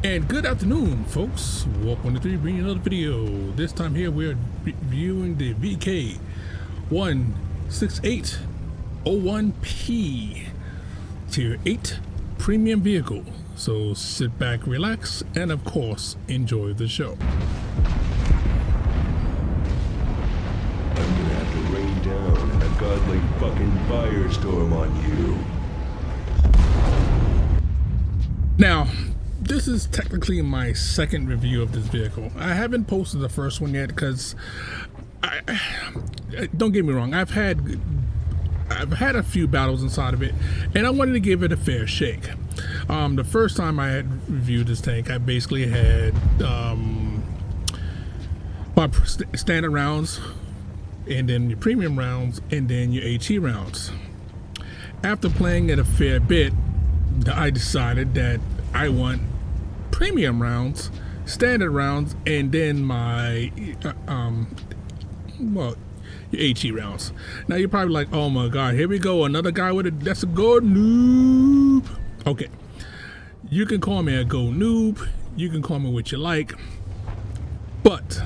And good afternoon, folks. Warp103 bringing another video. This time here we're reviewing the VK16801P Tier 8 premium vehicle. So sit back, relax, and of course, enjoy the show. I'm gonna have to rain down a godly fucking firestorm on you. Now, this is technically my second review of this vehicle. I haven't posted the first one yet because don't get me wrong, I've had a few battles inside of it, and I wanted to give it a fair shake. The first time I had reviewed this tank, I basically had my standard rounds, and then your premium rounds, and then your AT rounds. After playing it a fair bit, I decided that I want premium rounds, standard rounds, and then my your AT rounds. Now you're probably like, oh my god, here we go, another guy with that's a gold noob. Okay, you can call me a gold noob, you can call me what you like, but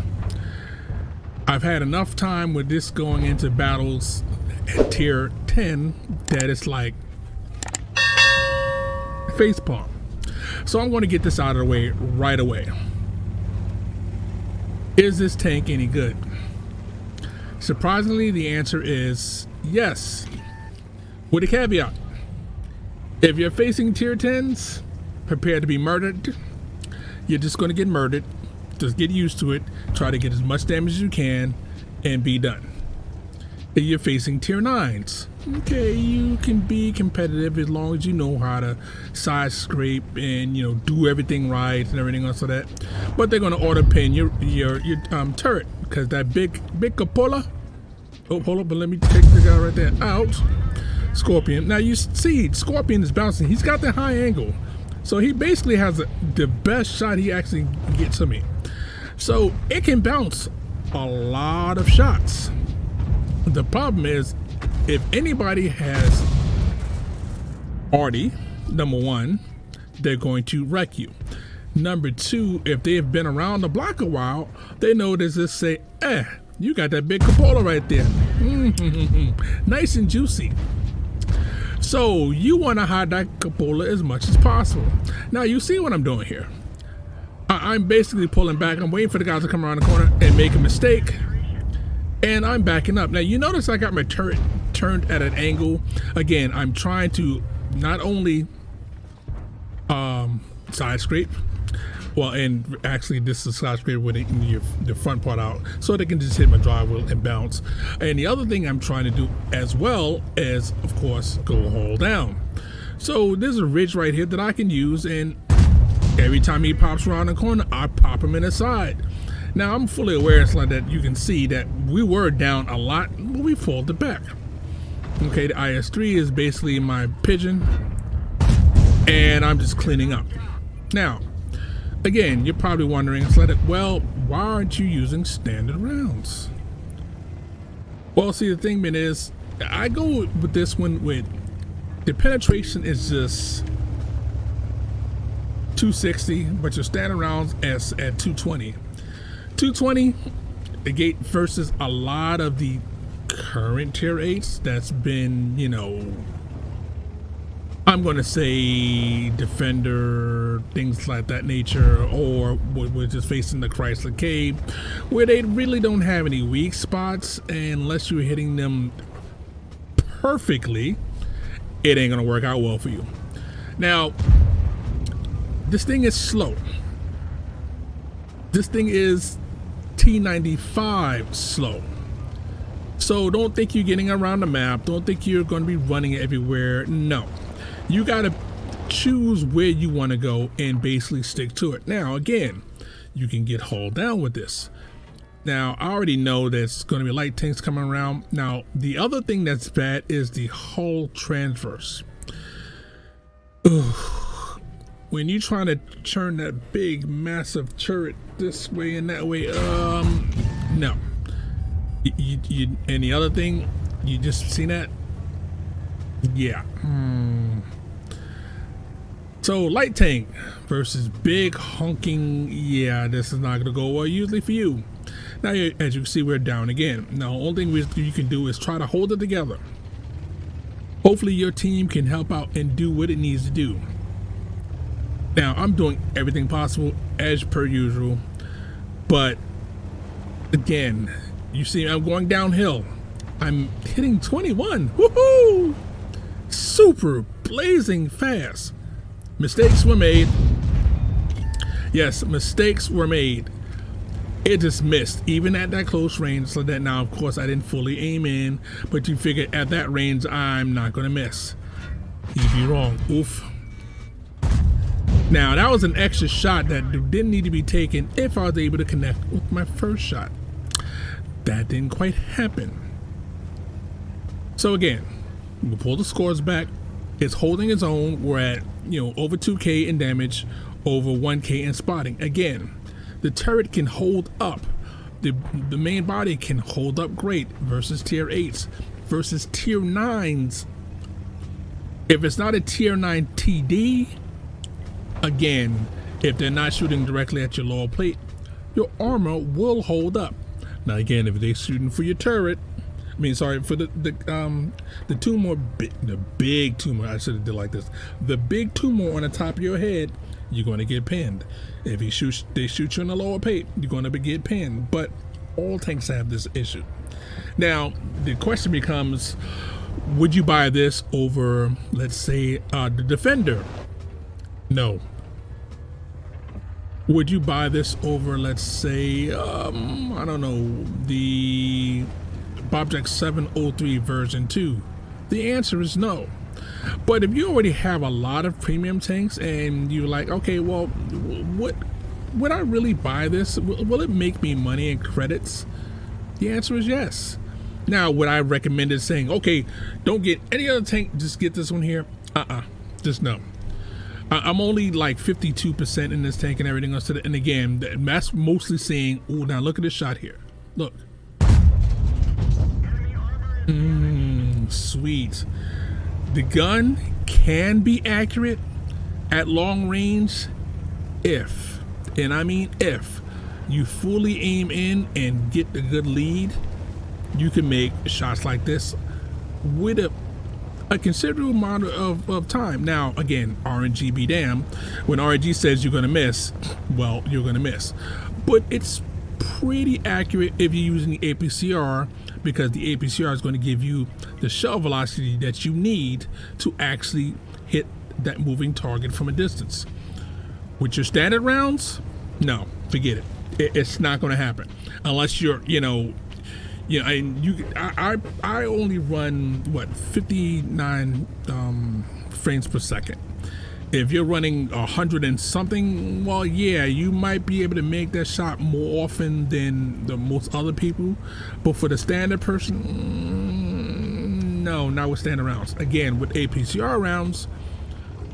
I've had enough time with this going into battles at tier 10 that it's like facepalm. So I'm going to get this out of the way right away. Is this tank any good? Surprisingly, the answer is yes, with a caveat. If you're facing tier 10s, prepare to be murdered. You're just going to get murdered. Just get used to it. Try to get as much damage as you can and be done. If you're facing tier 9s, okay, you can be competitive as long as you know how to side scrape and, you know, do everything right and everything else like that. But they're going to auto pin your turret, because that big cupola. Oh, hold up, but let me take the guy right there out. Scorpion. Now you see, Scorpion is bouncing. He's got the high angle, so he basically has the best shot he actually gets to me. So it can bounce a lot of shots. The problem is, if anybody has arty, number one, they're going to wreck you. Number two, if they have been around the block a while, they know to just say, you got that big cupola right there. Nice and juicy. So you want to hide that cupola as much as possible. Now you see what I'm doing here. I'm basically pulling back. I'm waiting for the guys to come around the corner and make a mistake, and I'm backing up. Now you notice I got my turret turned at an angle. Again, I'm trying to not only side scrape, well, and actually this is side scrape with the front part out, so they can just hit my drive wheel and bounce. And the other thing I'm trying to do as well is, of course, go hold down. So there's a ridge right here that I can use, and every time he pops around the corner, I pop him in the side. Now I'm fully aware, it's like that you can see that we were down a lot, but we folded back. Okay, the IS-3 is basically my pigeon, and I'm just cleaning up. Now, again, you're probably wondering, it's like, well, why aren't you using standard rounds? Well, see, the thing is, I go with this one with the penetration is just 260, but your standard rounds is at 220. 220, the gate versus a lot of the current tier 8s that's been, you know, I'm going to say defender, things like that nature, or we're just facing the Chrysler Cave, where they really don't have any weak spots, and unless you're hitting them perfectly, it ain't going to work out well for you. Now, this thing is slow. This thing is T95 slow. So don't think you're getting around the map. Don't think you're going to be running it everywhere. No. You got to choose where you want to go and basically stick to it. Now, again, you can get hauled down with this. Now, I already know there's going to be light tanks coming around. Now, the other thing that's bad is the hull transverse. Ugh. When you're trying to turn that big, massive turret this way and that way, no. And the other thing, you just seen that? Yeah. So light tank versus big honking. Yeah, this is not gonna go well usually for you. Now, as you can see, we're down again. Now, the only thing you can do is try to hold it together. Hopefully your team can help out and do what it needs to do. Now, I'm doing everything possible as per usual, but again, you see I'm going downhill. I'm hitting 21. Woohoo! Super blazing fast. Mistakes were made. Yes, mistakes were made. It just missed, even at that close range. So that now, of course, I didn't fully aim in, but you figure at that range, I'm not gonna miss. You'd be wrong. Oof. Now, that was an extra shot that didn't need to be taken if I was able to connect with my first shot. That didn't quite happen. So again, we'll pull the scores back. It's holding its own. We're at, over 2K in damage, over 1K in spotting. Again, the turret can hold up. The main body can hold up great versus tier 8s, versus tier 9s. If it's not a tier 9 TD, again, if they're not shooting directly at your lower plate, your armor will hold up. Now again, if they're shooting for your turret, for the tumor, the big tumor, I should have did like this. The big tumor on the top of your head, you're going to get pinned. If they shoot you in the lower plate, you're going to get pinned. But all tanks have this issue. Now, the question becomes, would you buy this over, let's say, the Defender? No. Would you buy this over, let's say, I don't know, the Bobjack 703 version 2? The answer is no. But if you already have a lot of premium tanks and you're like, okay, well, would I really buy this? Will it make me money and credits? The answer is yes. Now, would I recommend it saying, okay, don't get any other tank, just get this one here? Just no. I'm only like 52% in this tank and everything else. And again, that's mostly saying, oh, now look at this shot here. Look. Sweet. The gun can be accurate at long range if, and I mean if, you fully aim in and get the good lead. You can make shots like this with a considerable amount of time. Now, again, RNG be damned. When RNG says you're gonna miss, well, you're gonna miss. But it's pretty accurate if you're using the APCR, because the APCR is going to give you the shell velocity that you need to actually hit that moving target from a distance. With your standard rounds, no, forget it. It's not going to happen unless you're, I only run what 59 frames per second. If you're running 100 and something, well, yeah, you might be able to make that shot more often than the most other people. But for the standard person, no, not with standard rounds. Again, with APCR rounds,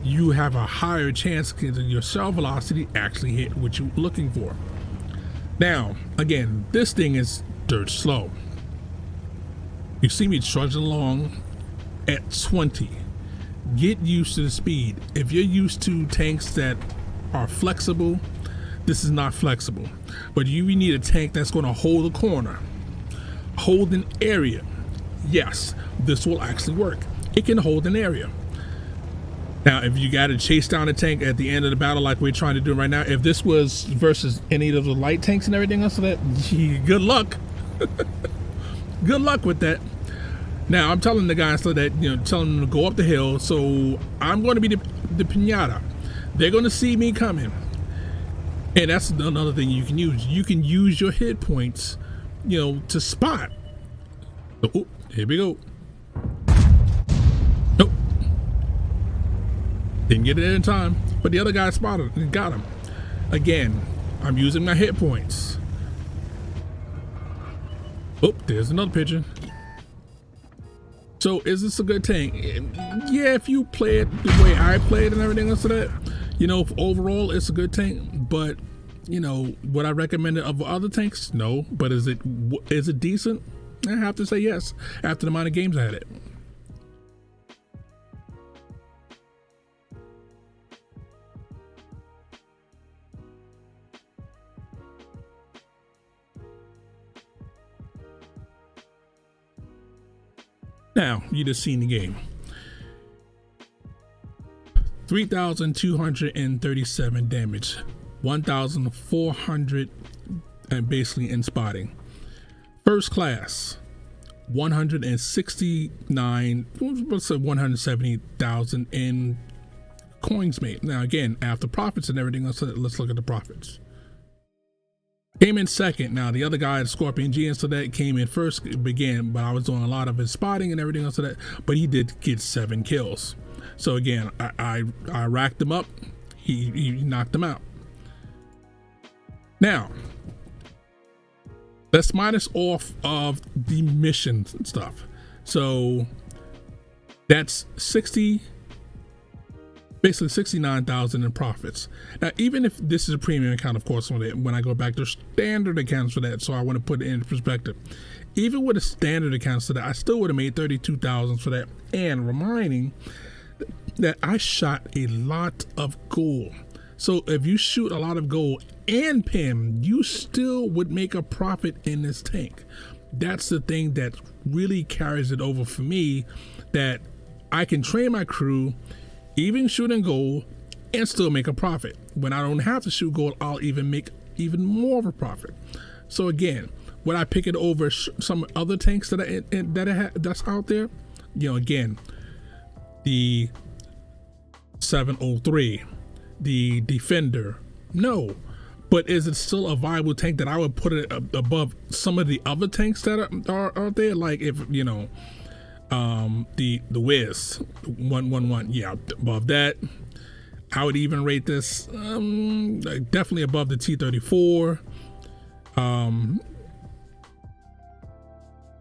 you have a higher chance because your shell velocity actually hit what you're looking for. Now, again, this thing is dirt slow. You see me trudging along at 20. Get used to the speed. If you're used to tanks that are flexible, this is not flexible. But you need a tank that's going to hold a corner, hold an area. Yes, this will actually work. It can hold an area. Now, if you got to chase down a tank at the end of the battle like we're trying to do right now, if this was versus any of the light tanks and everything else, that good luck. Good luck with that. Now, I'm telling the guys so that, telling them to go up the hill. So I'm going to be the pinata. They're going to see me coming. And that's another thing you can use. You can use your hit points, to spot. Oh, here we go. Nope. Didn't get it in time. But the other guy spotted and got him. Again, I'm using my hit points. Oh, there's another picture. So is this a good tank? Yeah, if you play it the way I played and everything else of that, overall it's a good tank. But would I recommend it of other tanks? No. But is it decent? I have to say yes after the amount of games I had it. Now, you just seen the game. 3,237 damage, 1,400 and basically in spotting. First class, 169, let's say 170,000 in coins made. Now again, after profits and everything, let's look at the profits. Came in second. Now the other guy, Scorpion G, and so that came in first, began, but I was doing a lot of his spotting and everything else of that, but he did get 7 kills. So again, I racked him up, he knocked him out. Now, let's minus off of the missions and stuff. So that's basically 69,000 in profits. Now, even if this is a premium account, of course, when I go back to standard accounts for that, so I want to put it in perspective. Even with a standard account for that, I still would have made 32,000 for that. And reminding that I shot a lot of gold. So if you shoot a lot of gold and PIM, you still would make a profit in this tank. That's the thing that really carries it over for me, that I can train my crew, even shooting gold, and still make a profit. When I don't have to shoot gold, I'll even make even more of a profit. So again, would I pick it over some other tanks that's out there? You know, again, the 703, the Defender, no. But is it still a viable tank that I would put it above some of the other tanks that are out there? Like, if you know, the Wiz 111, yeah, above that. I would even rate this definitely above the T-34.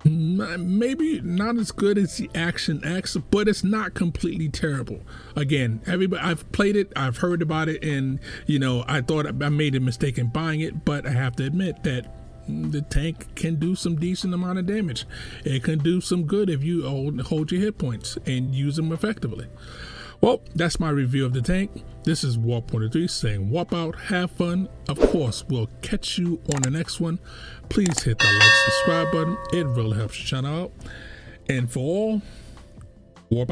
Maybe not as good as the Action X, but it's not completely terrible. Again, everybody, I've played it, I've heard about it, and you know, I thought I made a mistake in buying it, but I have to admit that the tank can do some decent amount of damage. It can do some good if you hold your hit points and use them effectively. Well, that's my review of the tank. This is Warp103 saying warp out, have fun. Of course, we'll catch you on the next one. Please hit that like, subscribe button. It really helps the channel out. And for all, warp out.